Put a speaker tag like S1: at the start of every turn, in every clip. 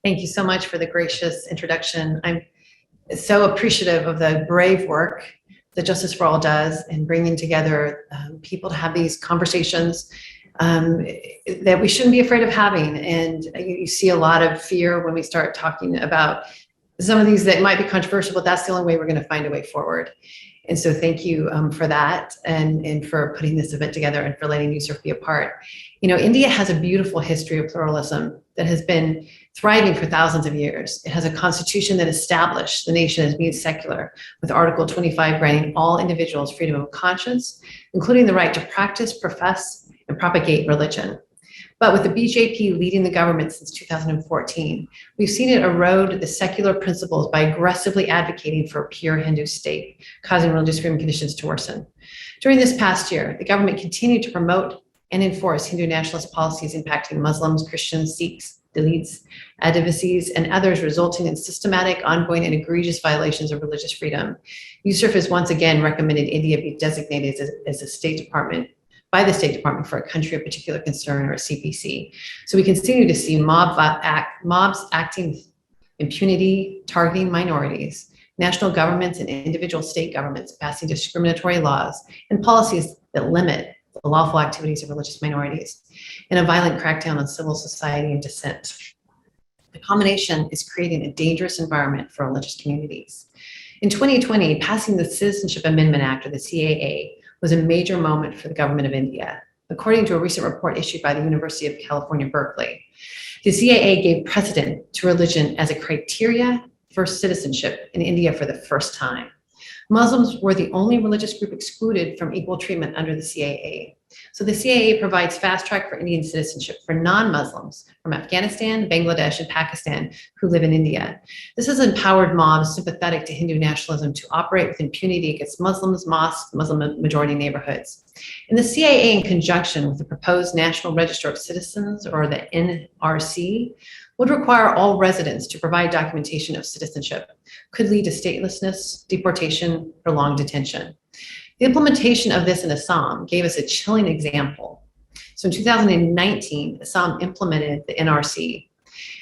S1: Thank you so much for the gracious introduction. I'm so appreciative of the brave work that Justice for All does in bringing together people to have these conversations that we shouldn't be afraid of having. And you see a lot of fear when we start talking about some of these that might be controversial, but that's the only way we're going to find a way forward. And so thank you for that and for putting this event together and for letting USERF be a part. You know, India has a beautiful history of pluralism that has been thriving for thousands of years. It has a constitution that established the nation as being secular, with Article 25 granting all individuals freedom of conscience, including the right to practice, profess, and propagate religion. But with the BJP leading the government since 2014, we've seen it erode the secular principles by aggressively advocating for a pure Hindu state, causing religious freedom conditions to worsen. During this past year, the government continued to promote and enforce Hindu nationalist policies impacting Muslims, Christians, Sikhs, Dalits, Adivasis, and others, resulting in systematic, ongoing, and egregious violations of religious freedom. USERF has once again recommended India be designated as a State Department by the State Department for a country of particular concern, or a CPC. So we continue to see mobs acting impunity, targeting minorities, national governments and individual state governments passing discriminatory laws and policies that limit the lawful activities of religious minorities, and a violent crackdown on civil society and dissent. The combination is creating a dangerous environment for religious communities. In 2020, passing the Citizenship Amendment Act, or the CAA, was a major moment for the government of India, according to a recent report issued by the University of California, Berkeley. The CAA gave precedent to religion as a criteria for citizenship in India for the first time. Muslims were the only religious group excluded from equal treatment under the CAA. So the CAA provides fast track for Indian citizenship for non-Muslims from Afghanistan, Bangladesh, and Pakistan who live in India. This has empowered mobs sympathetic to Hindu nationalism to operate with impunity against Muslims, mosques, Muslim majority neighborhoods. And the CAA, in conjunction with the proposed National Register of Citizens, or the NRC, would require all residents to provide documentation of citizenship, could lead to statelessness, deportation, or long detention. The implementation of this in Assam gave us a chilling example. So in 2019, Assam implemented the NRC.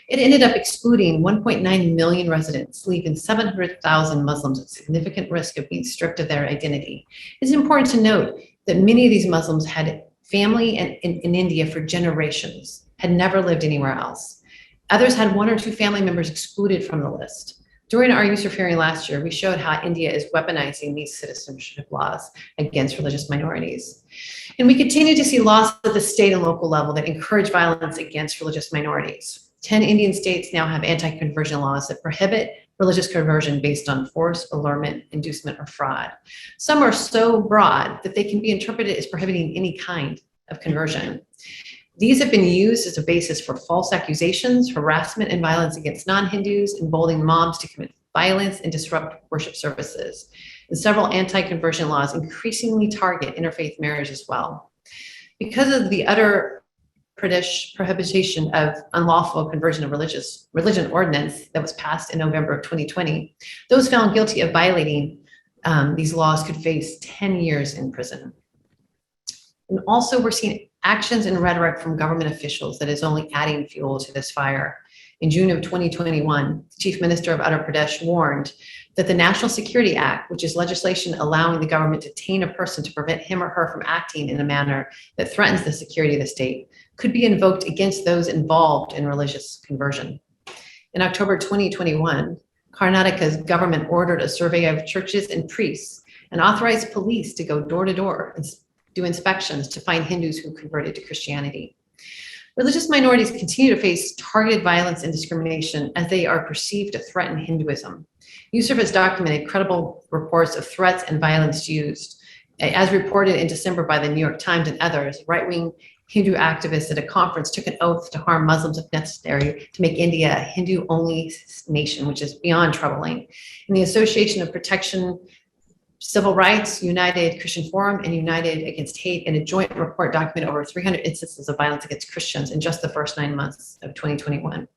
S1: It ended up excluding 1.9 million residents, leaving 700,000 Muslims at significant risk of being stripped of their identity. It's important to note that many of these Muslims had family in India for generations, had never lived anywhere else. Others had one or two family members excluded from the list. During our USERF hearing last year, we showed how India is weaponizing these citizenship laws against religious minorities. And we continue to see laws at the state and local level that encourage violence against religious minorities. 10 Indian states now have anti-conversion laws that prohibit religious conversion based on force, allurement, inducement, or fraud. Some are so broad that they can be interpreted as prohibiting any kind of conversion. These have been used as a basis for false accusations, harassment, and violence against non-Hindus, emboldening mobs to commit violence and disrupt worship services. And several anti-conversion laws increasingly target interfaith marriage as well. Because of the utter prohibition of unlawful conversion of religion ordinance that was passed in November of 2020, those found guilty of violating these laws could face 10 years in prison. And also, we're seeing actions and rhetoric from government officials that is only adding fuel to this fire. In June of 2021, the Chief Minister of Uttar Pradesh warned that the National Security Act, which is legislation allowing the government to detain a person to prevent him or her from acting in a manner that threatens the security of the state, could be invoked against those involved in religious conversion. In October 2021, Karnataka's government ordered a survey of churches and priests and authorized police to go door to door and do inspections to find Hindus who converted to Christianity. Religious minorities continue to face targeted violence and discrimination as they are perceived to threaten Hinduism. USERF has documented credible reports of threats and violence used. As reported in December by the New York Times and others, right-wing Hindu activists at a conference took an oath to harm Muslims if necessary to make India a Hindu-only nation, which is beyond troubling. And the Association of Protection Civil Rights, United Christian Forum, and United Against Hate in a joint report documented over 300 instances of violence against Christians in just the first 9 months of 2021.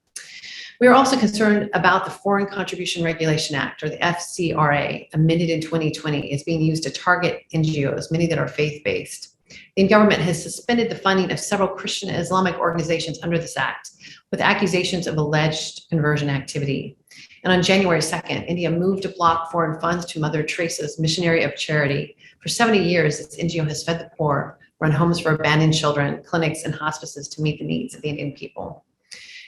S1: We are also concerned about the Foreign Contribution Regulation Act, or the FCRA, amended in 2020, is being used to target NGOs, many that are faith-based. The government has suspended the funding of several Christian and Islamic organizations under this act, with accusations of alleged conversion activity. And on January 2nd, India moved to block foreign funds to Mother Teresa's Missionary of Charity. For 70 years, its NGO has fed the poor, run homes for abandoned children, clinics, and hospices to meet the needs of the Indian people.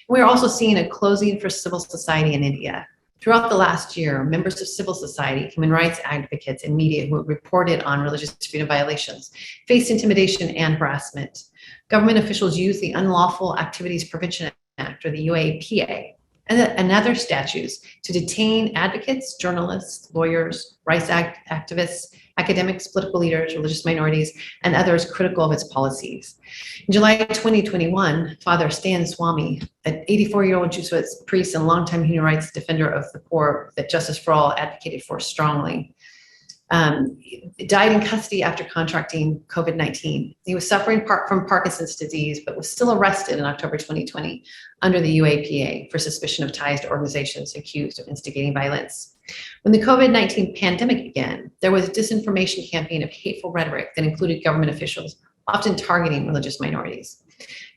S1: We're also seeing a closing for civil society in India. Throughout the last year, members of civil society, human rights advocates, and media who reported on religious freedom violations faced intimidation and harassment. Government officials used the Unlawful Activities Prevention Act, or the UAPA, and other statutes to detain advocates, journalists, lawyers, rights activists, academics, political leaders, religious minorities, and others critical of its policies. In July 2021, Father Stan Swami, an 84-year-old Jesuit priest and longtime human rights defender of the poor that Justice for All advocated for strongly, died in custody after contracting COVID-19. He was suffering from Parkinson's disease, but was still arrested in October 2020 under the UAPA for suspicion of ties to organizations accused of instigating violence. When the COVID-19 pandemic began, there was a disinformation campaign of hateful rhetoric that included government officials, often targeting religious minorities.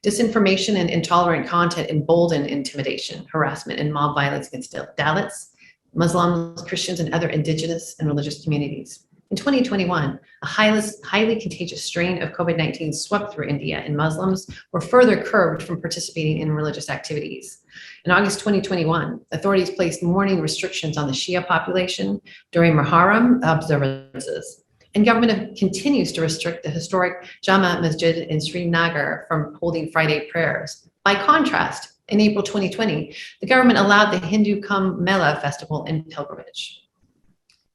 S1: Disinformation and intolerant content emboldened intimidation, harassment, and mob violence against Dalits, Muslims, Christians, and other indigenous and religious communities. In 2021, a highly contagious strain of COVID-19 swept through India, and Muslims were further curbed from participating in religious activities. In August 2021, authorities placed mourning restrictions on the Shia population during Muharram observances, and government continues to restrict the historic Jama Masjid in Srinagar from holding Friday prayers. By contrast, in April 2020, the government allowed the Hindu Kumbh Mela festival and pilgrimage.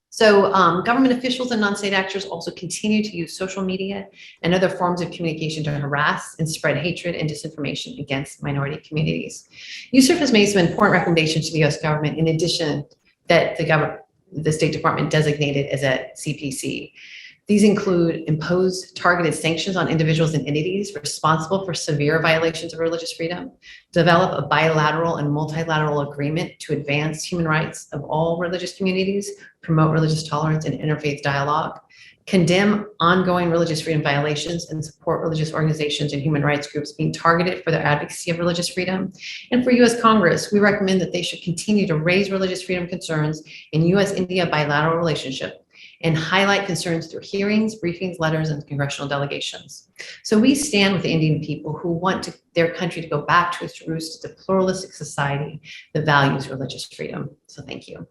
S1: So government officials and non-state actors also continue to use social media and other forms of communication to harass and spread hatred and disinformation against minority communities. USCIRF has made some important recommendations to the US government, in addition that the State Department designated as a CPC. These include impose targeted sanctions on individuals and entities responsible for severe violations of religious freedom, develop a bilateral and multilateral agreement to advance human rights of all religious communities, promote religious tolerance and interfaith dialogue, condemn ongoing religious freedom violations, and support religious organizations and human rights groups being targeted for their advocacy of religious freedom. And for US Congress, we recommend that they should continue to raise religious freedom concerns in US-India bilateral relationship and highlight concerns through hearings, briefings, letters, and congressional delegations. So we stand with the Indian people who want their country to go back to its roots, to the pluralistic society that values religious freedom. So thank you.